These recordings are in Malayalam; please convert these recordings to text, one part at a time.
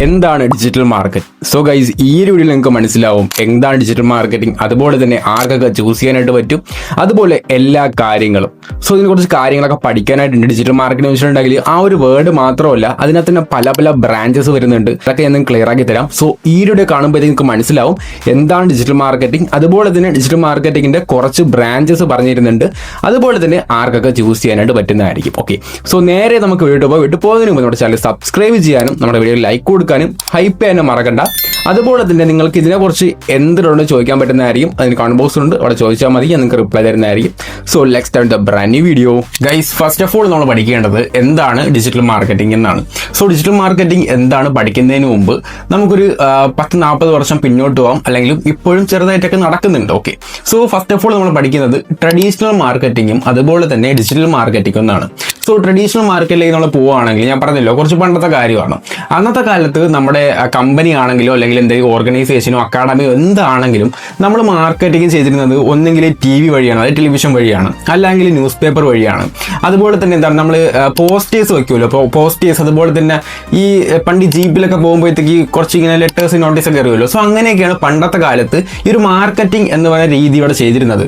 എന്താണ് ഡിജിറ്റൽ മാർക്കറ്റ്? സോ ഗൈസ്, ഈ ഒരു വീഡിയോയിൽ നിങ്ങൾക്ക് മനസ്സിലാവും എന്താണ് ഡിജിറ്റൽ മാർക്കറ്റിംഗ്, അതുപോലെ തന്നെ ആർക്കൊക്കെ ചൂസ് ചെയ്യാനായിട്ട് പറ്റും, അതുപോലെ എല്ലാ കാര്യങ്ങളും. സോ ഇതിനെ കുറച്ച് കാര്യങ്ങളൊക്കെ പഠിക്കാനായിട്ടുണ്ട്. ഡിജിറ്റൽ മാർക്കറ്റിംഗ് വെച്ചിട്ടുണ്ടെങ്കിൽ ആ ഒരു വേർഡ് മാത്രമല്ല, അതിനകത്ത് തന്നെ പല പല ബ്രാഞ്ചസ് വരുന്നുണ്ട്. അതൊക്കെ ഞാൻ ക്ലിയർ ആക്കി തരാം. സോ ഈ വീഡിയോ കാണുമ്പോൾ നിങ്ങൾക്ക് മനസ്സിലാവും എന്താണ് ഡിജിറ്റൽ മാർക്കറ്റിംഗ്, അതുപോലെ തന്നെ ഡിജിറ്റൽ മാർക്കറ്റിംഗിന്റെ കുറച്ച് ബ്രാഞ്ചസ് പറഞ്ഞിരുന്നുണ്ട്, അതുപോലെ തന്നെ ആർക്കൊക്കെ ചൂസ് ചെയ്യാനായിട്ട് പറ്റുന്നതായിരിക്കും. ഓക്കെ, സോ നേരെ നമുക്ക് വീഡിയോ പോകുന്നതിന് മുമ്പ് നമ്മുടെ ചാനൽ സബ്സ്ക്രൈബ് ചെയ്യാനും നമ്മുടെ വീഡിയോ ലൈക്ക് കൊടുക്കാനും ഹൈപ്പ് ചെയ്യാനും മറക്കണ്ട. അതുപോലെ തന്നെ നിങ്ങൾക്ക് ഇതിനെക്കുറിച്ച് എന്തിനോട് ചോദിക്കാൻ പറ്റുന്നതായിരിക്കും. അതിന് കമന്റ് ബോക്സ് ഉണ്ട്, അവിടെ ചോദിച്ചാൽ മതി, ഞാൻ നിങ്ങൾക്ക് റിപ്ലൈ തരുന്നതായിരിക്കും. So let's start the brand new video. Guys, first of all നമ്മൾ പഠിക്കേണ്ടത് എന്താണ് ഡിജിറ്റൽ മാർക്കറ്റിംഗ് എന്നാണ്. സോ ഡിജിറ്റൽ മാർക്കറ്റിംഗ് എന്താണ് പഠിക്കുന്നതിന് മുമ്പ് നമുക്കൊരു 10-40 വർഷം പിന്നോട്ട് പോകാം, അല്ലെങ്കിൽ ഇപ്പോഴും ചെറുതായിട്ടൊക്കെ നടക്കുന്നുണ്ട്. Okay, so first of all നമ്മൾ പഠിക്കുന്നത് ട്രഡീഷണൽ മാർക്കറ്റിംഗും അതുപോലെ തന്നെ ഡിജിറ്റൽ മാർക്കറ്റിംഗും എന്നാണ്. സോ ട്രഡീഷണൽ മാർക്കറ്റിലേക്ക് നമ്മൾ പോവുകയാണെങ്കിൽ, ഞാൻ പറഞ്ഞല്ലോ കുറച്ച് പണ്ടത്തെ കാര്യമാണ്. അന്നത്തെ കാലത്ത് നമ്മുടെ കമ്പനി ആണെങ്കിലോ അല്ലെങ്കിൽ എന്തെങ്കിലും ഓർഗനൈസേഷനോ അക്കാഡമിയോ എന്താണെങ്കിലും നമ്മൾ മാർക്കറ്റിംഗ് ചെയ്തിരുന്നത് ഒന്നെങ്കിൽ TV വഴിയാണ്, അതായത് ടെലിവിഷൻ വഴിയാണ്, അല്ലെങ്കിൽ ന്യൂസ് പേപ്പർ വഴിയാണ്. അതുപോലെ തന്നെ എന്താണ് നമ്മൾ പോസ്റ്റേഴ്സ് വയ്ക്കുമല്ലോ, പോസ്റ്റേഴ്സ്. അതുപോലെ തന്നെ ഈ പണ്ട് ജീപ്പിലൊക്കെ പോകുമ്പോഴത്തേക്ക് കുറച്ച് ഇങ്ങനെ ലെറ്റേഴ്സ് നോട്ടീസൊക്കെ അറിയുമല്ലോ. സോ അങ്ങനെയൊക്കെയാണ് പണ്ടത്തെ കാലത്ത് ഈ ഒരു മാർക്കറ്റിംഗ് എന്ന് പറയുന്ന രീതി ഇവിടെ ചെയ്തിരുന്നത്.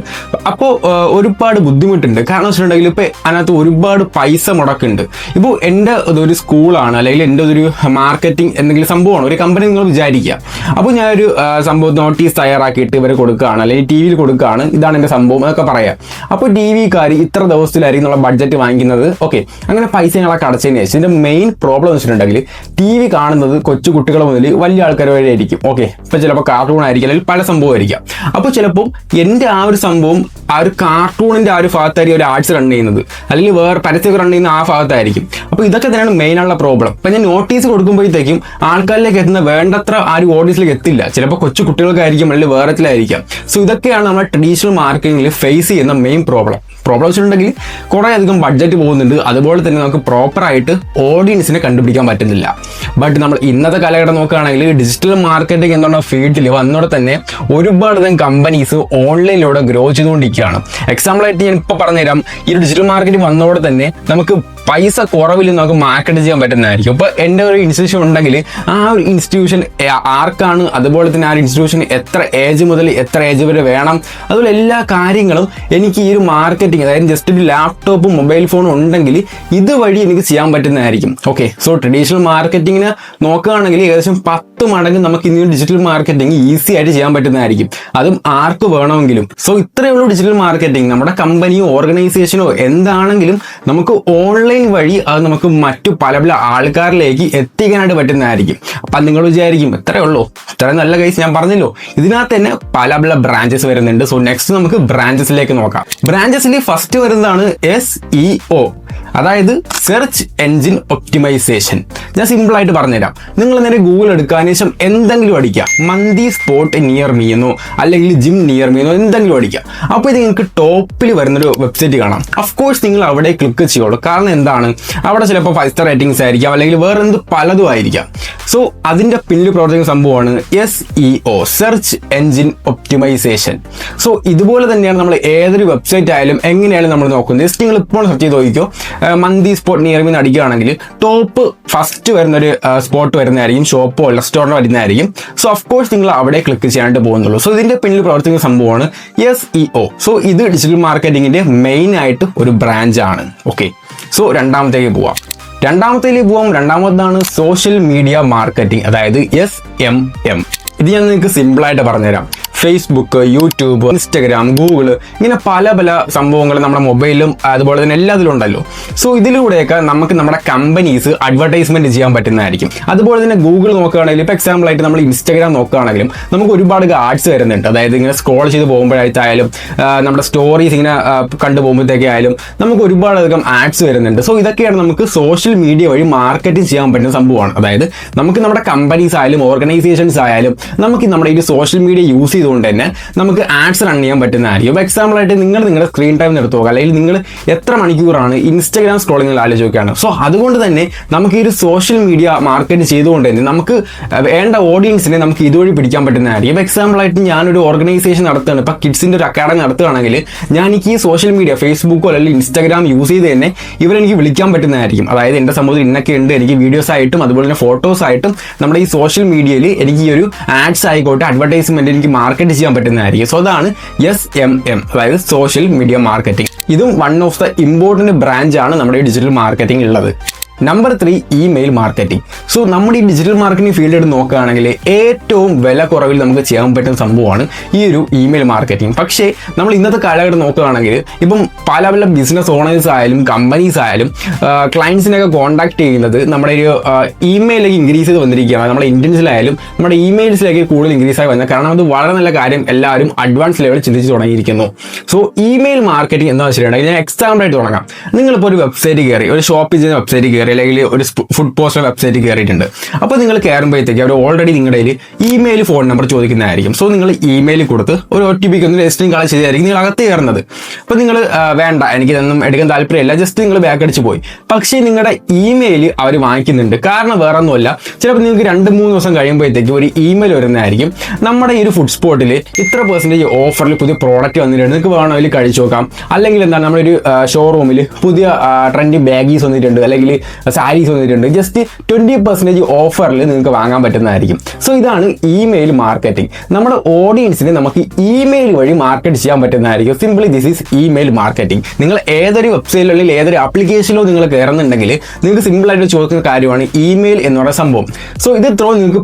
അപ്പോൾ ഒരുപാട് ബുദ്ധിമുട്ടുണ്ട്. കാരണം വെച്ചിട്ടുണ്ടെങ്കിൽ ഇപ്പോൾ അതിനകത്ത് ഒരുപാട് പൈസ മുടക്കുന്നുണ്ട്. ഇപ്പോൾ എൻ്റെ ഒരു സ്കൂളാണ്, അല്ലെങ്കിൽ എൻ്റെ ഒരു മാർക്കറ്റിംഗ് എന്തെങ്കിലും സംഭവമാണ്, ഒരു കമ്പനി നിങ്ങൾ വിചാരിക്കുക. അപ്പോൾ ഞാനൊരു സംഭവം നോട്ടീസ് തയ്യാറാക്കിയിട്ട് ഇവർ കൊടുക്കുകയാണ്, അല്ലെങ്കിൽ TV കൊടുക്കുകയാണ്, ഇതാണ് എൻ്റെ സംഭവം എന്നൊക്കെ പറയാം. അപ്പോൾ TVക്കാർ ഇത്ര ദിവസത്തിലായിരിക്കും എന്നുള്ള ബഡ്ജറ്റ് വാങ്ങിക്കുന്നത്. ഓക്കെ, അങ്ങനെ പൈസകളൊക്കെ അടച്ചതിന് ശേഷം ഇതിൻ്റെ മെയിൻ പ്രോബ്ലം വെച്ചിട്ടുണ്ടെങ്കിൽ TV കാണുന്നത് കൊച്ചു കുട്ടികൾ മുതൽ വലിയ ആൾക്കാർ വരെ ആയിരിക്കും. ഓക്കെ, ഇപ്പോൾ ചിലപ്പോൾ കാർട്ടൂൺ ആയിരിക്കും, അല്ലെങ്കിൽ പല സംഭവമായിരിക്കാം. അപ്പോൾ ചിലപ്പോൾ എൻ്റെ ആ ഒരു സംഭവം ആ ഒരു കാർട്ടൂണിൻ്റെ ആ ഒരു ഭാഗത്തായിരിക്കും ഒരു ആർട്സ് റൺ ചെയ്യുന്നത്, അല്ലെങ്കിൽ വേറെ പരസ്യമൊക്കെ റൺ ചെയ്യുന്ന ആ ഭാഗത്തായിരിക്കും. അപ്പോൾ ഇതൊക്കെ തന്നെയാണ് മെയിനുള്ള പ്രോബ്ലം. അപ്പം ഞാൻ നോട്ടീസ് കൊടുക്കുമ്പോഴത്തേക്കും ആൾക്കാരിലേക്ക് എത്തുന്ന വേണ്ടത്ര ആ ഒരു ഓഡിയൻസിലേക്ക് എത്തില്ല. ചിലപ്പോൾ കൊച്ചു കുട്ടികൾക്കായിരിക്കും, അല്ലെങ്കിൽ വേറെത്തിലായിരിക്കാം. സോ ഇതൊക്കെയാണ് നമ്മൾ ട്രഡീഷണൽ മാർക്കറ്റിംഗിൽ ഫേസ് ചെയ്യുന്ന മെയിൻ പ്രോബ്ലം വെച്ചിട്ടുണ്ടെങ്കിൽ കുറേ അധികം ബഡ്ജറ്റ് പോകുന്നുണ്ട്. അതുപോലെ തന്നെ നമുക്ക് പ്രോപ്പറായിട്ട് ഓഡിയൻസിനെ കണ്ടുപിടിക്കാൻ പറ്റുന്നില്ല. ബട്ട് നമ്മൾ ഇന്നത്തെ കാലഘട്ടം നോക്കുകയാണെങ്കിൽ ഡിജിറ്റൽ മാർക്കറ്റിംഗ് എന്നുള്ള ഫീൽഡിൽ വന്നോടെ തന്നെ ഒരുപാടധികം കമ്പനീസ് ഓൺലൈനിലൂടെ ഗ്രോ ചെയ്തുകൊണ്ടിരിക്കുകയാണ്. എക്സാമ്പിളായിട്ട് ഞാൻ ഇപ്പോൾ പറഞ്ഞുതരാം. ഈ ഒരു ഡിജിറ്റൽ മാർക്കറ്റിംഗ് വന്നതോടെ തന്നെ നമുക്ക് പൈസ കുറവിൽ നമുക്ക് മാർക്കറ്റ് ചെയ്യാൻ പറ്റുന്നതായിരിക്കും. ഇപ്പോൾ എൻ്റെ ഒരു ഇൻസ്റ്റിറ്റ്യൂഷൻ ഉണ്ടെങ്കിൽ ആ ഒരു ഇൻസ്റ്റിറ്റ്യൂഷൻ ആർക്കാണ്, അതുപോലെ തന്നെ ആ ഒരു ഇൻസ്റ്റിറ്റ്യൂഷൻ എത്ര ഏജ് മുതൽ എത്ര ഏജ് വരെ വേണം, അതുപോലെ എല്ലാ കാര്യങ്ങളും എനിക്ക് ഈ ഒരു മാർക്കറ്റിംഗ്, അതായത് ജസ്റ്റ് ഒരു ലാപ്ടോപ്പും മൊബൈൽ ഫോണും ഉണ്ടെങ്കിൽ ഇതുവഴി എനിക്ക് ചെയ്യാൻ പറ്റുന്നതായിരിക്കും. ഓക്കെ, സോ ട്രഡീഷണൽ മാർക്കറ്റിങ്ങിന് നോക്കുകയാണെങ്കിൽ ഏകദേശം 10 മടങ്ങ് നമുക്ക് ഇനി ഡിജിറ്റൽ മാർക്കറ്റിംഗ് ഈസി ആയിട്ട് ചെയ്യാൻ പറ്റുന്നതായിരിക്കും, അതും ആർക്ക് വേണമെങ്കിലും. സോ ഇത്രയേ ഉള്ളൂ ഡിജിറ്റൽ മാർക്കറ്റിംഗ്. നമ്മുടെ കമ്പനിയോ ഓർഗനൈസേഷനോ എന്താണെങ്കിലും നമുക്ക് ഓൺലൈൻ വഴി അത് നമുക്ക് മറ്റു പല പല ആൾക്കാരിലേക്ക് എത്തിക്കാനായിട്ട് പറ്റുന്നതായിരിക്കും. അപ്പം നിങ്ങൾ വിചാരിക്കും ഇത്രയേ ഉള്ളൂ, ഇത്ര നല്ല കേസ്. ഞാൻ പറഞ്ഞല്ലോ ഇതിനകത്ത് തന്നെ പല പല ബ്രാഞ്ചസ് വരുന്നുണ്ട്. സോ നെക്സ്റ്റ് നമുക്ക് ബ്രാഞ്ചസിലേക്ക് നോക്കാം. ബ്രാഞ്ചസിൽ ഫസ്റ്റ് വരുന്നതാണ് SEO, അതായത് സെർച്ച് എൻജിൻ ഒപ്റ്റിമൈസേഷൻ. ഞാൻ സിമ്പിൾ ആയിട്ട് പറഞ്ഞുതരാം. നിങ്ങൾ നേരെ ഗൂഗിൾ എടുക്കാൻ ശേഷം എന്തെങ്കിലും അടിക്കുക, മന്തി സ്പോട്ട് നിയർ മീ എന്നോ അല്ലെങ്കിൽ ജിം നിയർ മീ എന്നോ എന്തെങ്കിലും അടിക്കുക. അപ്പോൾ ഇത് നിങ്ങൾക്ക് ടോപ്പിൽ വരുന്നൊരു വെബ്സൈറ്റ് കാണാം. അഫ്കോഴ്സ് നിങ്ങൾ അവിടെ ക്ലിക്ക് ചെയ്യുള്ളൂ. കാരണം എന്താണ്, അവിടെ ചിലപ്പോൾ 5 സ്റ്റാർ റേറ്റിംഗ്സ് ആയിരിക്കാം, അല്ലെങ്കിൽ വേറെ എന്ത് പലതും ആയിരിക്കാം. സോ അതിൻ്റെ പിന്നിൽ പ്രവർത്തിക്കുന്ന സംഭവമാണ് SEO, search engine optimisation. So ഇതുപോലെ തന്നെയാണ് നമ്മൾ ഏതൊരു വെബ്സൈറ്റ് ആയാലും എങ്ങനെയായാലും നമ്മൾ നോക്കുന്നത്. ജസ്റ്റ് നിങ്ങൾ ഇപ്പോൾ സെർച്ച് ചെയ്ത് നോക്കിക്കോ, മന്തി സ്പോട്ട് നിയർ മീ അടിക്കുകയാണെങ്കിൽ ടോപ്പ് ഫസ്റ്റ് വരുന്നൊരു സ്പോട്ട് വരുന്നതായിരിക്കും, ഷോപ്പോ റെസ്റ്റോറൻറ്റോ വരുന്നതായിരിക്കും. സോ അഫ്കോഴ്സ് നിങ്ങൾ അവിടെ ക്ലിക്ക് ചെയ്യാനായിട്ട് പോകുന്നുള്ളൂ. സോ ഇതിൻ്റെ പിന്നിൽ പ്രവർത്തിക്കുന്ന സംഭവമാണ് SEO. സോ ഇത് ഡിജിറ്റൽ മാർക്കറ്റിംഗിൻ്റെ മെയിൻ ആയിട്ട് ഒരു ബ്രാഞ്ച് ആണ്. ഓക്കെ, സോ രണ്ടാമത്തേക്ക് പോവാം. രണ്ടാമതാണ് സോഷ്യൽ മീഡിയ മാർക്കറ്റിംഗ്, അതായത് SMM. ഇത് ഞാൻ നിങ്ങൾക്ക് സിമ്പിളായിട്ട് പറഞ്ഞുതരാം. ഫേസ്ബുക്ക്, യൂട്യൂബ്, ഇൻസ്റ്റഗ്രാം, ഗൂഗിൾ, ഇങ്ങനെ പല പല സംഭവങ്ങൾ നമ്മുടെ മൊബൈലിലും അതുപോലെ തന്നെ എല്ലാത്തിലും ഉണ്ടല്ലോ. സോ ഇതിലൂടെയൊക്കെ നമുക്ക് നമ്മുടെ കമ്പനീസ് അഡ്വർടൈസ്മെന്റ് ചെയ്യാൻ പറ്റുന്നതായിരിക്കും. അതുപോലെ തന്നെ ഗൂഗിൾ നോക്കുകയാണെങ്കിൽ, ഇപ്പോൾ എക്സാമ്പിളായിട്ട് നമ്മൾ ഇൻസ്റ്റഗ്രാം നോക്കുകയാണെങ്കിലും നമുക്ക് ഒരുപാട് ആഡ്സ് വരുന്നുണ്ട്. അതായത് ഇങ്ങനെ സ്ക്രോൾ ചെയ്ത് പോകുമ്പോഴായാലും നമ്മുടെ സ്റ്റോറീസ് ഇങ്ങനെ കണ്ടു പോകുമ്പോഴത്തേക്കായാലും നമുക്ക് ഒരുപാടധികം ആഡ്സ് വരുന്നുണ്ട്. സോ ഇതൊക്കെയാണ് നമുക്ക് സോഷ്യൽ മീഡിയ വഴി മാർക്കറ്റിംഗ് ചെയ്യാൻ പറ്റുന്ന സംഭവമാണ്. അതായത് നമുക്ക് നമ്മുടെ കമ്പനീസ് ആയാലും ഓർഗനൈസേഷൻസ് ആയാലും നമുക്ക് നമ്മുടെ ഈ സോഷ്യൽ മീഡിയ യൂസ് ചെയ്ത് ചെയ്തുകൊണ്ട് തന്നെ നമുക്ക് ആഡ്സ് റൺ ചെയ്യാൻ പറ്റുന്നതായിരിക്കും. ഇപ്പോൾ എക്സാമ്പിൾ ആയിട്ട് നിങ്ങളുടെ സ്ക്രീൻ ടൈം എടുത്തു നോക്കുക, അല്ലെങ്കിൽ നിങ്ങൾ എത്ര മണിക്കൂറാണ് ഇൻസ്റ്റാഗ്രാം സ്ക്രോളിംഗ് ആലോചിക്കുകയാണ്. സോ അതുകൊണ്ട് തന്നെ നമുക്ക് ഈ ഒരു സോഷ്യൽ മീഡിയ മാർക്കറ്റ് ചെയ്തുകൊണ്ട് തന്നെ നമുക്ക് വേണ്ട ഓഡിയൻസിനെ നമുക്ക് ഇതുവഴി പിടിക്കാൻ പറ്റുന്നതായിരിക്കും. ഇപ്പോൾ എക്സാമ്പിൾ ആയിട്ട് ഞാനൊരു ഓർഗനൈസേഷൻ നടത്തുകയാണ്, ഇപ്പോൾ കിഡ്സിൻ്റെ ഒരു അക്കാഡമി നടത്തുകയാണെങ്കിൽ ഞാൻ എനിക്ക് ഈ സോഷ്യൽ മീഡിയ ഫേസ്ബുക്കോ അല്ലെങ്കിൽ ഇൻസ്റ്റാഗ്രാം യൂസ് ചെയ്ത് തന്നെ ഇവരെനിക്ക് വിളിക്കാൻ പറ്റുന്നതായിരിക്കും. അതായത് എൻ്റെ സമൂഹത്തിൽ ഇന്നൊക്കെ ഉണ്ട്, എനിക്ക് വീഡിയോസ് ആയിട്ടും അതുപോലെ തന്നെ ഫോട്ടോസ് ആയിട്ടും നമ്മുടെ ഈ സോഷ്യൽ മീഡിയയിൽ എനിക്ക് ഈ ഒരു ആഡ്സ് ആയിക്കോട്ടെ അഡ്വർടൈസ്മെന്റ് എനിക്ക് മാർക്കറ്റ് ചെയ്യാൻ പറ്റുന്നതായിരിക്കും. സോ അതാണ് SMM, അതായത് സോഷ്യൽ മീഡിയ മാർക്കറ്റിംഗ്. ഇതും one of the important branch ആണ് നമ്മുടെ ഡിജിറ്റൽ മാർക്കറ്റിംഗ് ഉള്ളത്. Number 3 email marketing. സോ നമ്മുടെ ഈ ഡിജിറ്റൽ മാർക്കറ്റിംഗ് ഫീൽഡ് എടുത്ത് നോക്കുകയാണെങ്കിൽ ഏറ്റവും വില കുറവിൽ നമുക്ക് ചെയ്യാൻ പറ്റുന്ന സംഭവമാണ് ഈ ഒരു ഇമെയിൽ മാർക്കറ്റിംഗ്. പക്ഷേ നമ്മൾ ഇന്നത്തെ കാലഘട്ടം നോക്കുകയാണെങ്കിൽ ഇപ്പം പല ബിസിനസ് ഓണേഴ്സ് ആയാലും കമ്പനീസ് ആയാലും ക്ലയൻസിനെയൊക്കെ കോൺടാക്ട് ചെയ്യുന്നത് നമ്മുടെ ഒരു ഇമെയിലേക്ക് ഇൻക്രീസ് ചെയ്ത് വന്നിരിക്കുകയാണ്. നമ്മുടെ ഇന്ത്യൻസിലായാലും നമ്മുടെ ഇമെയിൽസിലേക്ക് കൂടുതൽ ഇൻക്രീസ് ആയി വന്നത്, കാരണം അത് വളരെ നല്ല കാര്യം, എല്ലാവരും അഡ്വാൻസ് ലെവലിൽ ചിന്തിച്ച് തുടങ്ങിയിരിക്കുന്നു. സോ ഇമെയിൽ മാർക്കറ്റിംഗ് എന്താ വെച്ചിട്ടുണ്ടെങ്കിൽ ഞാൻ എക്സാമ്പിൾ ആയിട്ട് തുടങ്ങാം. നിങ്ങളിപ്പോൾ ഒരു വെബ്സൈറ്റ് കയറി, ഒരു ഷോപ്പിൽ ചെയ്യുന്ന വെബ്സൈറ്റ് കയറി, അല്ലെങ്കിൽ ഒരു ഫുഡ് പോസ്റ്റർ വെബ്സൈറ്റ് കയറിയിട്ടുണ്ട്. അപ്പോൾ നിങ്ങൾ കയറുമ്പോഴത്തേക്ക് അവർ ഓൾറെഡി നിങ്ങളുടെ കയ്യിൽ ഇമെയിൽ ഫോൺ നമ്പർ ചോദിക്കുന്നതായിരിക്കും. സോ നിങ്ങൾ ഇമെയിൽ കൊടുത്ത് ഒരു OTP ഒന്ന് രജിസ്റ്ററിംഗ് കാൾ ചെയ്തായിരിക്കും നിങ്ങൾ അകത്ത് കയറുന്നത്. അപ്പോൾ നിങ്ങൾ വേണ്ട, എനിക്കിതൊന്നും എടുക്കാൻ താല്പര്യമില്ല, ജസ്റ്റ് നിങ്ങൾ ബാക്ക് അടിച്ച് പോയി. പക്ഷേ നിങ്ങളുടെ ഇമെയിൽ അവർ വാങ്ങിക്കുന്നുണ്ട്. കാരണം വേറെ ഒന്നുമല്ല, ചിലപ്പോൾ നിങ്ങൾക്ക് 2-3 ദിവസം കഴിയുമ്പോഴത്തേക്ക് ഒരു ഇമെയിൽ വരുന്നതായിരിക്കും, നമ്മുടെ ഈ ഒരു ഫുഡ് സ്പോട്ടിൽ ഇത്ര % ഓഫറിൽ പുതിയ പ്രോഡക്റ്റ് വന്നിട്ടുണ്ട്, നിങ്ങൾക്ക് വേണമെങ്കിൽ കഴിച്ചു നോക്കാം. അല്ലെങ്കിൽ എന്താണ്, നമ്മുടെ ഒരു ഷോറൂമിൽ പുതിയ ട്രെൻഡി ബാഗീസ് വന്നിട്ടുണ്ട്, അല്ലെങ്കിൽ സാരീസ് വന്നിട്ടുണ്ട്, ജസ്റ്റ് 20% ഓഫറിൽ നിങ്ങൾക്ക് വാങ്ങാൻ പറ്റുന്നതായിരിക്കും. സോ ഇതാണ് ഇമെയിൽ മാർക്കറ്റിംഗ്. നമ്മുടെ ഓഡിയൻസിനെ നമുക്ക് ഇമെയിൽ വഴി മാർക്കറ്റ് ചെയ്യാൻ പറ്റുന്നതായിരിക്കും. Simply this is email marketing. നിങ്ങൾ ഏതൊരു വെബ്സൈറ്റിലോ അല്ലെങ്കിൽ ഏതൊരു ആപ്ലിക്കേഷനിലോ നിങ്ങൾ കയറുന്നുണ്ടെങ്കിൽ നിങ്ങൾക്ക് സിമ്പിളായിട്ട് ചോദിക്കുന്ന കാര്യമാണ് ഇമെയിൽ എന്ന് പറയുന്ന സംഭവം. സോ ഇത് ത്രോ നിങ്ങൾക്ക്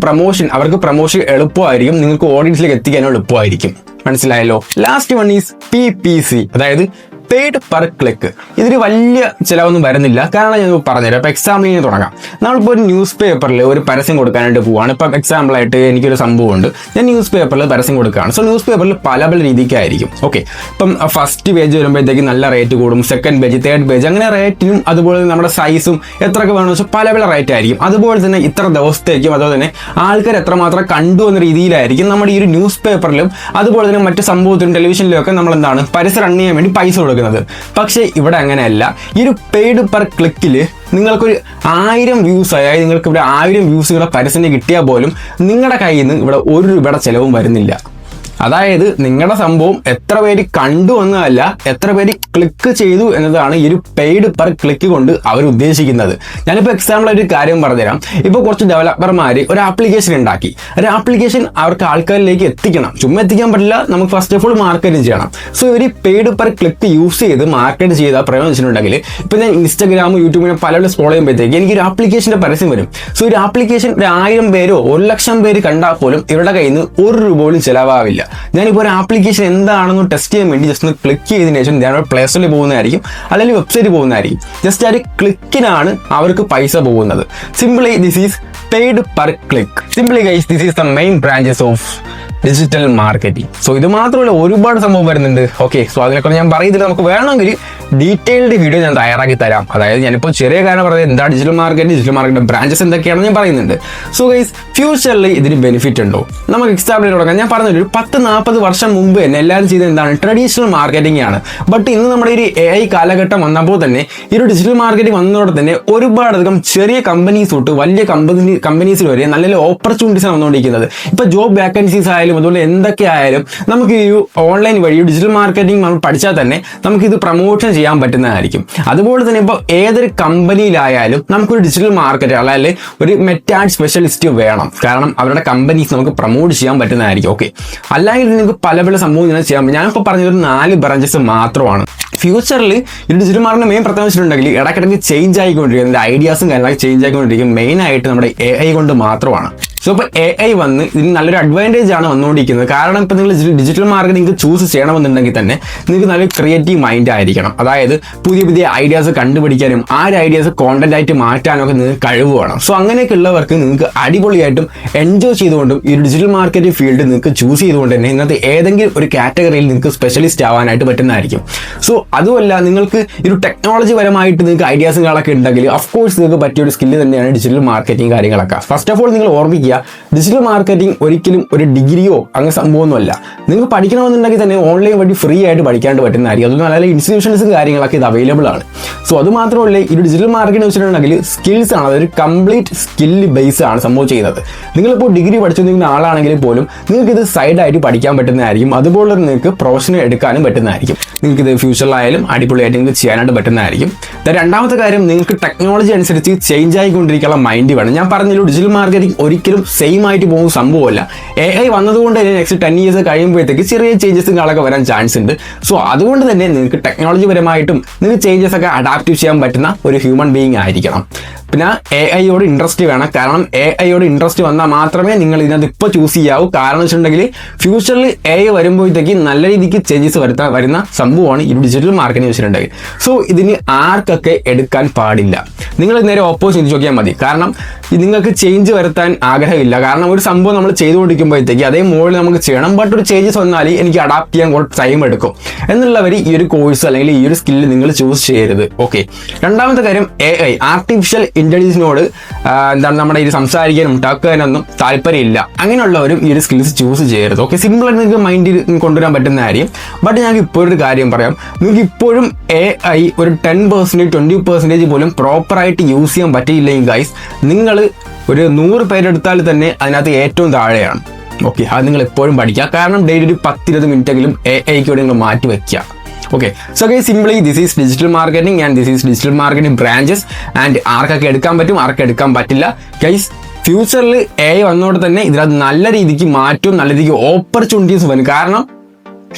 അവർക്ക് പ്രൊമോഷൻ എളുപ്പമായിരിക്കും, നിങ്ങൾക്ക് ഓഡിയൻസിലേക്ക് എത്തിക്കാനും എളുപ്പമായിരിക്കും. മനസ്സിലായല്ലോ. ലാസ്റ്റ് വൺ ഈസ് PPC, അതായത് പെയ്ഡ് പെർ ക്ലിക്ക്. ഇതിന് വലിയ ചിലവൊന്നും വരുന്നില്ല, കാരണം ഞാൻ പറഞ്ഞുതരാം. ഇപ്പോൾ എക്സാമ്പിൾ ഞാൻ തുടങ്ങാം. നമ്മളിപ്പോൾ ഒരു ന്യൂസ് പേപ്പറിൽ ഒരു പരസ്യം കൊടുക്കാനായിട്ട് പോവുകയാണ്. ഇപ്പം എക്സാമ്പിളായിട്ട് എനിക്കൊരു സംഭവമുണ്ട്, ഞാൻ ന്യൂസ് പേപ്പറിൽ പരസ്യം കൊടുക്കുകയാണ്. സോ ന്യൂസ് പേപ്പറിൽ പല രീതിക്കായിരിക്കും. ഓക്കെ, ഇപ്പം ഫസ്റ്റ് പേജ് വരുമ്പോഴത്തേക്ക് നല്ല റേറ്റ് കൂടും, സെക്കൻഡ് പേജ്, തേർഡ് പേജ്, അങ്ങനെ റേറ്റിനും അതുപോലെ നമ്മുടെ സൈസും എത്രയൊക്കെ വേണമെന്ന് വെച്ചാൽ പല റേറ്റ് ആയിരിക്കും. അതുപോലെ തന്നെ ഇത്ര ദിവസത്തേക്കും, അതുപോലെ തന്നെ ആൾക്കാർ എത്രമാത്രം കണ്ടു എന്ന രീതിയിലായിരിക്കും നമ്മുടെ ഈ ഒരു ന്യൂസ് പേപ്പറിലും അതുപോലെ തന്നെ മറ്റ് സംഭവത്തിലും ടെലിവിഷനിലും ഒക്കെ നമ്മൾ എന്താണ് പരസ്യം റൺ ചെയ്യാൻ വേണ്ടി പൈസ കൊടുക്കുന്നത്. പക്ഷേ ഇവിടെ അങ്ങനെയല്ല. ഈ ഒരു പെയ്ഡ് പെർ ക്ലിക്കിൽ നിങ്ങൾക്കൊരു 1000 വ്യൂസ്, അതായത് നിങ്ങൾക്ക് ഇവിടെ 1000 വ്യൂസുകളുടെ പരസ്യം കിട്ടിയാൽ പോലും നിങ്ങളുടെ കയ്യിൽ നിന്ന് ഇവിടെ 1 രൂപയുടെ ചിലവും വരുന്നില്ല. അതായത് നിങ്ങളുടെ സംഭവം എത്ര പേര് കണ്ടു എന്നതല്ല, എത്ര പേര് ക്ലിക്ക് ചെയ്തു എന്നതാണ് ഈ ഒരു പെയ്ഡ് പെർ ക്ലിക്ക് കൊണ്ട് അവർ ഉദ്ദേശിക്കുന്നത്. ഞാനിപ്പോൾ എക്സാമ്പിൾ ആയിട്ട് ഒരു കാര്യം പറഞ്ഞുതരാം. ഇപ്പോൾ കുറച്ച് ഡെവലപ്പർമാർ ഒരു ആപ്ലിക്കേഷൻ ഉണ്ടാക്കി, ഒരു ആപ്ലിക്കേഷൻ അവർക്ക് ആൾക്കാരിലേക്ക് എത്തിക്കണം. ചുമ്മാ എത്തിക്കാൻ പറ്റില്ല, നമുക്ക് ഫസ്റ്റ് ഓഫ് ഓൾ മാർക്കറ്റ് ചെയ്യണം. സോ ഒരു പെയ്ഡ് പെർ ക്ലിക്ക് യൂസ് ചെയ്ത് മാർക്കറ്റ് ചെയ്താൽ പ്രയോജനമുണ്ടെങ്കിൽ, ഇപ്പോൾ ഞാൻ ഇൻസ്റ്റാഗ്രാമും യൂട്യൂബിനും പല സ്ക്രോൾ ചെയ്യുമ്പോഴത്തേക്ക് എനിക്കൊരു ആപ്ലിക്കേഷൻ്റെ പരസ്യം വരും. സോ ഒരു ആപ്ലിക്കേഷൻ 1000 പേരോ 1,00,000 പേര് കണ്ടാൽ പോലും ഇവരുടെ കയ്യിൽ നിന്ന് 1 രൂപ പോലും ചിലവാവില്ല. ഞാനിപ്പോൾ ഒരു ആപ്ലിക്കേഷൻ എന്താണെന്ന് ടെസ്റ്റ് ചെയ്യാൻ വേണ്ടി ജസ്റ്റ് ഒന്ന് ക്ലിക്ക് ചെയ്തതിനു ശേഷം ഞാൻ പ്ലേ സ്റ്റോറിൽ പോകുന്നതായിരിക്കും, അല്ലെങ്കിൽ വെബ്സൈറ്റിൽ പോകുന്നതായിരിക്കും. ജസ്റ്റ് ആ ഒരു ക്ലിക്കിനാണ് അവർക്ക് പൈസ പോകുന്നത്. Simply this is paid per click. Simply guys, this is the main branches of digital marketing. So ഇത് മാത്രമല്ല, ഒരുപാട് സംഭവം വരുന്നുണ്ട്. ഓക്കെ, സോ അതിനെക്കുറിച്ച് ഞാൻ പറയുന്നില്ല. നമുക്ക് വേണമെങ്കിൽ ഡീറ്റെയിൽഡ് വീഡിയോ ഞാൻ തയ്യാറാക്കി തരാം. അതായത് ഞാനിപ്പോൾ ചെറിയ കാര്യം പറയുന്നത് എന്താ ഡിജിറ്റൽ മാർക്കറ്റ് ബ്രാഞ്ചസ് എന്തൊക്കെയാണെന്ന് ഞാൻ പറയുന്നുണ്ട്. സോ ഗൈസ്, ഫ്യൂച്ചറിൽ ഇതിന് ബെനിഫിറ്റ് ഉണ്ടോ? നമുക്ക് എക്സാമ്പിൾ തുടങ്ങാം. ഞാൻ പറഞ്ഞൊരു 10-40 വർഷം മുമ്പ് തന്നെ എല്ലാവരും ചെയ്തത് എന്താണ്? ട്രഡീഷണൽ മാർക്കറ്റിംഗ് ആണ്. ബട്ട് ഇന്ന് നമ്മുടെ ഒരു AI കാലഘട്ടം വന്നപ്പോൾ തന്നെ ഈ ഒരു ഡിജിറ്റൽ മാർക്കറ്റിംഗ് വന്നതോടെ തന്നെ ഒരുപാടധികം ചെറിയ കമ്പനീസ് തൊട്ട് വലിയ കമ്പനീസിൽ വരെ നല്ല ഓപ്പർച്യൂണിറ്റീസ് ആണ് വന്നുകൊണ്ടിരിക്കുന്നത്. ഇപ്പോൾ ജോബ് വേക്കൻസീസ് ആയാലും അതുപോലെ എന്തൊക്കെ ആയാലും നമുക്ക് ഈ ഓൺലൈൻ വഴി ഡിജിറ്റൽ മാർക്കറ്റിംഗ് നമ്മൾ പഠിച്ചാൽ തന്നെ നമുക്കിത് പ്രൊമോഷൻ ചെയ്യാൻ പറ്റുന്നതായിരിക്കും. അതുപോലെ തന്നെ ഇപ്പോൾ ഏതൊരു കമ്പനിയിലായാലും നമുക്കൊരു ഡിജിറ്റൽ മാർക്കറ്റ് അല്ലെങ്കിൽ ഒരു മെറ്റാഡ് സ്പെഷ്യലിസ്റ്റ് വേണം. കാരണം അവരുടെ കമ്പനീസ് നമുക്ക് പ്രൊമോട്ട് ചെയ്യാൻ പറ്റുന്നതായിരിക്കും. ഓക്കെ, അല്ലെങ്കിൽ നിങ്ങൾക്ക് പല സംഭവം ചെയ്യാൻ പറ്റും. ഞാനിപ്പോൾ പറഞ്ഞൊരു 4 ബ്രാഞ്ചസ് മാത്രമാണ്. ഫ്യൂച്ചറിൽ ഈ ഡിജിറ്റൽ മാർക്കറ്റിന്റെ മെയിൻ പ്രത്യേകത വെച്ചിട്ടുണ്ടെങ്കിൽ ഇടയ്ക്കിടയ്ക്ക് ചേഞ്ച് ആയിക്കൊണ്ടിരിക്കും, ഐഡിയാസും കാര്യങ്ങളൊക്കെ ചേഞ്ച് ആയിക്കൊണ്ടിരിക്കും. മെയിനായിട്ട് നമ്മുടെ AI കൊണ്ട് മാത്രമാണ്. സോ ഇപ്പോൾ AI വന്ന് ഇതിന് നല്ലൊരു അഡ്വാൻറ്റേജ് ആണ് വന്നുകൊണ്ടിരിക്കുന്നത്. കാരണം ഇപ്പോൾ നിങ്ങൾ ഡിജിറ്റൽ മാർക്കറ്റിംഗ് ചൂസ് ചെയ്യണമെന്നുണ്ടെങ്കിൽ തന്നെ നിങ്ങൾക്ക് നല്ലൊരു ക്രിയേറ്റീവ് മൈൻഡ് ആയിരിക്കണം. അതായത് പുതിയ ഐഡിയാസ് കണ്ടുപിടിക്കാനും ആ ഒരു ഐഡിയാസ് കോണ്ടന്റ് ആയിട്ട് മാറ്റാനും ഒക്കെ നിങ്ങൾക്ക് കഴിവ് വേണം. സോ അങ്ങനെയൊക്കെ ഉള്ളവർക്ക് നിങ്ങൾക്ക് അടിപൊളിയായിട്ടും എൻജോയ് ചെയ്തുകൊണ്ടും ഈ ഒരു ഡിജിറ്റൽ മാർക്കറ്റിംഗ് ഫീൽഡ് നിങ്ങൾക്ക് ചൂസ് ചെയ്തുകൊണ്ട് തന്നെ ഇന്നത്തെ ഏതെങ്കിലും ഒരു കാറ്റഗറിയിൽ നിങ്ങൾക്ക് സ്പെഷ്യലിസ്റ്റ് ആവാനായിട്ട് പറ്റുന്നതായിരിക്കും. സോ അതുമല്ല, നിങ്ങൾക്ക് ഒരു ടെക്നോളജി പരമായിട്ട് നിങ്ങൾക്ക് ഐഡിയാസുകളൊക്കെ ഉണ്ടെങ്കിൽ ഓഫ് കോഴ്സ് നിങ്ങൾക്ക് പറ്റിയൊരു സ്കില്ല് തന്നെയാണ് ഡിജിറ്റൽ മാർക്കറ്റിംഗ് കാര്യങ്ങളൊക്കെ. ഫസ്റ്റ് ഓഫ് ഓൾ നിങ്ങൾ ഓർമ്മിക്കുക, ചെയ്യുക, ഡിജിറ്റൽ മാർക്കറ്റിംഗ് ഒരിക്കലും ഒരു ഡിഗ്രിയോ അങ്ങനെ സംഭവമൊന്നുമല്ല. നിങ്ങൾക്ക് പഠിക്കണമെന്നുണ്ടെങ്കിൽ തന്നെ ഓൺലൈൻ വഴി ഫ്രീ ആയിട്ട് പഠിക്കാണ്ട് പറ്റുന്നതായിരിക്കും. അതൊന്നും നല്ല ഇൻസ്റ്റിറ്റ്യൂഷൻസും കാര്യങ്ങളൊക്കെ ഇത് അവൈലബിൾ ആണ്. സോ അത് മാത്രമല്ല, ഈ ഡിജിറ്റൽ മാർക്കറ്റിംഗ് വെച്ചിട്ടുണ്ടെങ്കിൽ സ്കിൽസ് ആണ്, അതൊരു കംപ്ലീറ്റ് സ്കില്ല് ബേസ് ആണ് സംഭവം ചെയ്യുന്നത്. നിങ്ങളിപ്പോൾ ഡിഗ്രി പഠിച്ചുകൊണ്ടിരിക്കുന്ന ആളാണെങ്കിൽ പോലും നിങ്ങൾക്ക് ഇത് സൈഡായിട്ട് പഠിക്കാൻ പറ്റുന്നതായിരിക്കും. അതുപോലെ നിങ്ങൾക്ക് പ്രൊഫഷണൽ എടുക്കാനും പറ്റുന്നതായിരിക്കും. നിങ്ങൾക്ക് ഇത് ഫ്യൂച്ചറിലായാലും അടിപൊളിയായിട്ട് നിങ്ങൾക്ക് ചെയ്യാനായിട്ട് പറ്റുന്നതായിരിക്കും. രണ്ടാമത്തെ കാര്യം, നിങ്ങൾക്ക് ടെക്നോളജി അനുസരിച്ച് ചേഞ്ച് ആയിക്കൊണ്ടിരിക്കാനുള്ള മൈൻഡ് വേണം. ഞാൻ പറഞ്ഞല്ലോ, ഡിജിറ്റൽ മാർക്കറ്റിംഗ് ഒരിക്കലും സെയിം ആയിട്ട് പോകുന്ന സംഭവമല്ല. AI വന്നതുകൊണ്ട് തന്നെ നെക്സ്റ്റ് 10 years കഴിയുമ്പോഴത്തേക്ക് ചെറിയ ചേഞ്ചസും കാര്യങ്ങളൊക്കെ വരാൻ ചാൻസ് ഉണ്ട്. സോ അതുകൊണ്ട് തന്നെ നിങ്ങൾക്ക് ടെക്നോളജി പരമായിട്ടും നിങ്ങൾക്ക് ചേഞ്ചസ് ഒക്കെ അഡാപ്റ്റ് ചെയ്യാൻ പറ്റുന്ന ഒരു ഹ്യൂമൻ ബീയിങ് ആയിരിക്കണം. പിന്നെ AI ഇൻട്രസ്റ്റ് വേണം. കാരണം AI ഇൻട്രസ്റ്റ് വന്നാൽ മാത്രമേ നിങ്ങൾ ഇതിനകത്ത് ഇപ്പോൾ ചൂസ് ചെയ്യാവൂ. കാരണം വെച്ചിട്ടുണ്ടെങ്കിൽ ഫ്യൂച്ചറിൽ AI വരുമ്പോഴത്തേക്ക് നല്ല രീതിക്ക് ചേഞ്ചസ് വരുന്ന സംഭവമാണ് ഈ ഡിജിറ്റൽ മാർക്കറ്റിംഗ് വെച്ചിട്ടുണ്ടെങ്കിൽ. സോ ഇതിന് ആർക്കൊക്കെ എടുക്കാൻ പാടില്ല. നിങ്ങൾ നേരെ ഓപ്പോസിറ്റ് ചിന്തിച്ച് നോക്കിയാൽ മതി. കാരണം നിങ്ങൾക്ക് ചേഞ്ച് വരുത്താൻ ആഗ്രഹമില്ല. കാരണം ഒരു സംഭവം നമ്മൾ ചെയ്തുകൊണ്ടിരിക്കുമ്പോഴത്തേക്ക് അതേ മുകളിൽ നമുക്ക് ചെയ്യണം, ബട്ട് ഒരു ചേഞ്ചസ് വന്നാൽ എനിക്ക് അഡാപ്റ്റ് ചെയ്യാൻ കുറച്ച് ടൈം എടുക്കും എന്നുള്ളവർ ഈ ഒരു കോഴ്സ് അല്ലെങ്കിൽ ഈ ഒരു സ്കില്ല് നിങ്ങൾ ചൂസ് ചെയ്യരുത്. ഓക്കെ. രണ്ടാമത്തെ കാര്യം, AI ആർട്ടിഫിഷ്യൽ ഇന്റലിജൻസിനോട് എന്താണ് നമ്മുടെ ഇത് സംസാരിക്കാനും ടാക്കാനൊന്നും താല്പര്യമില്ല. അങ്ങനെയുള്ളവരും ഈ ഒരു സ്കിൽസ് ചൂസ് ചെയ്യരുത്. ഓക്കെ. സിമ്പിളായിട്ട് നിങ്ങൾക്ക് മൈൻഡിൽ കൊണ്ടുവരാൻ പറ്റുന്ന കാര്യം. ബട്ട് ഞാൻ ഇപ്പോഴൊരു കാര്യം പറയാം, നിങ്ങൾക്ക് ഇപ്പോഴും AI ഒരു 10% 20% പോലും പ്രോപ്പറായിട്ട് യൂസ് ചെയ്യാൻ പറ്റിയില്ലെങ്കിൽ ഗൈസ്, നിങ്ങൾ ഒരു 100 പേരെടുത്താൽ തന്നെ അതിനകത്ത് ഏറ്റവും താഴെയാണ്. ഓക്കെ. അത് നിങ്ങൾ എപ്പോഴും പഠിക്കുക. കാരണം ഡെയിലി ഒരു 10-20 മിനിറ്റെങ്കിലും AI-ക്ക് വേണ്ടി നിങ്ങൾ മാറ്റി വയ്ക്കുക. Okay, so guys, simply this is digital marketing and this is digital marketing branches and ആർക്കൊക്കെ എടുക്കാൻ പറ്റും, ആർക്കൊക്കെ എടുക്കാൻ പറ്റില്ല. ഗൈസ്, ഫ്യൂച്ചറിൽ AI വന്നതോടെ തന്നെ ഇതിനകത്ത് നല്ല രീതിക്ക് മാറ്റവും നല്ല രീതിക്ക് ഓപ്പർച്യൂണിറ്റീസ് വരും. കാരണം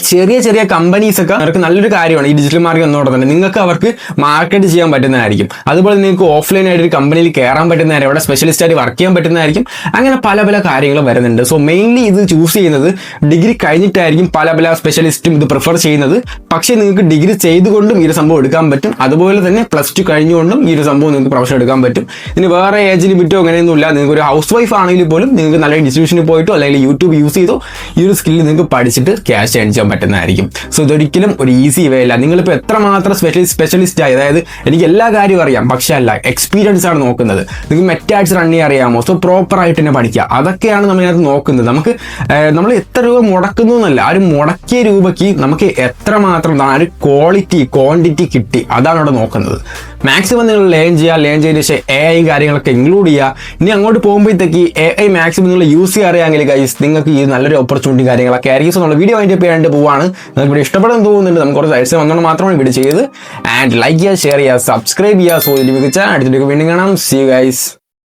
ചെറിയ ചെറിയ കമ്പനീസ് ഒക്കെ അവർക്ക് നല്ലൊരു കാര്യമാണ് ഈ ഡിജിറ്റൽ മാർക്കറ്റ് എന്നോടെ തന്നെ നിങ്ങൾക്ക് അവർക്ക് മാർക്കറ്റ് ചെയ്യാൻ പറ്റുന്നതായിരിക്കും. അതുപോലെ നിങ്ങൾക്ക് ഓഫ്ലൈൻ ആയിട്ട് ഒരു കമ്പനിയിൽ കയറാൻ പറ്റുന്നതായിരിക്കും, അവിടെ സ്പെഷ്യലിസ്റ്റ് ആയിട്ട് വർക്ക് ചെയ്യാൻ പറ്റുന്നതായിരിക്കും. അങ്ങനെ പല പല കാര്യങ്ങളും വരുന്നുണ്ട്. സോ മെയിൻലി ഇത് ചൂസ് ചെയ്യുന്നത് ഡിഗ്രി കഴിഞ്ഞിട്ടായിരിക്കും പല പല സ്പെഷ്യലിസ്റ്റും ഇത് പ്രിഫർ ചെയ്യുന്നത്. പക്ഷേ നിങ്ങൾക്ക് ഡിഗ്രി ചെയ്തുകൊണ്ടും ഈ ഒരു സംഭവം എടുക്കാൻ പറ്റും. അതുപോലെ തന്നെ +2 കഴിഞ്ഞുകൊണ്ടും ഈ ഒരു സംഭവം നിങ്ങൾക്ക് പ്രൊഫഷൻ എടുക്കാൻ പറ്റും. ഇതിന് വേറെ ഏജ് ലിമിറ്റോ അങ്ങനെയൊന്നുമില്ല. നിങ്ങൾക്ക് ഒരു ഹൗസ് വൈഫ് ആണെങ്കിൽ പോലും നിങ്ങൾക്ക് നല്ല ഇൻസ്റ്റിറ്റ്യൂഷനിൽ പോയിട്ടോ അല്ലെങ്കിൽ യൂട്യൂബ് യൂസ് ചെയ്തോ ഈ ഒരു സ്കില്ല് നിങ്ങൾക്ക് പഠിച്ചിട്ട് ക്യാഷ് ഏൺ ചെയ്യാൻ പറ്റുന്നതായിരിക്കും. സോ ഇതൊരിക്കലും ഒരു ഈസി വേ അല്ല. നിങ്ങളിപ്പോൾ എത്രമാത്രം സ്പെഷ്യലിസ്റ്റ് ആയി, അതായത് എനിക്ക് എല്ലാ കാര്യവും അറിയാം പക്ഷേ അല്ല, എക്സ്പീരിയൻസ് ആണ് നോക്കുന്നത്. നിങ്ങൾക്ക് മെറ്റാഡ്സ് റൺ ചെയ്യാൻ അറിയാമോ? സോ പ്രോപ്പറായിട്ട് തന്നെ പഠിക്കുക. അതൊക്കെയാണ് നമ്മളിതിനകത്ത് നോക്കുന്നത്. നമ്മൾ എത്ര രൂപ മുടക്കുന്നു എന്നല്ല, ആ ഒരു മുടക്കിയ രൂപയ്ക്ക് നമുക്ക് എത്രമാത്രം ആ ഒരു ക്വാണ്ടിറ്റി കിട്ടി, അതാണ് അവിടെ നോക്കുന്നത്. മാക്സിമം നിങ്ങൾ ലേൺ ചെയ്തതിന് ശേഷം AI കാര്യങ്ങളൊക്കെ ഇൻക്ലൂഡ് ചെയ്യുക. ഇനി അങ്ങോട്ട് പോകുമ്പോഴത്തേക്ക് AI മാക്സിമം നിങ്ങൾ യൂസ് ചെയ്യാറിയാമെങ്കിൽ ഗൈസ് നിങ്ങൾക്ക് ഈ നല്ലൊരു ഓപ്പർച്യൂണിറ്റി കാര്യങ്ങളൊക്കെ ആയിരിക്കും. സോ നമ്മൾ വീഡിയോ അതിൻ്റെ പേരായിട്ട് പോവാണ്. നിങ്ങൾക്ക് ഇവിടെ ഇഷ്ടപ്പെടാൻ തോന്നുന്നുണ്ട്, നമുക്ക് കുറച്ച് സൈഡ്സ് വന്നോണ്ട് മാത്രമാണ് വീഡിയോ ചെയ്ത്. ആൻഡ് ലൈക്ക് ചെയ്യുക, ഷെയർ ചെയ്യുക, സബ്സ്ക്രൈബ് ചെയ്യുക. സോ ഇതിൽ മികച്ച അടുത്തിട്ട് വീണ്ടും കാണാം. See you guys.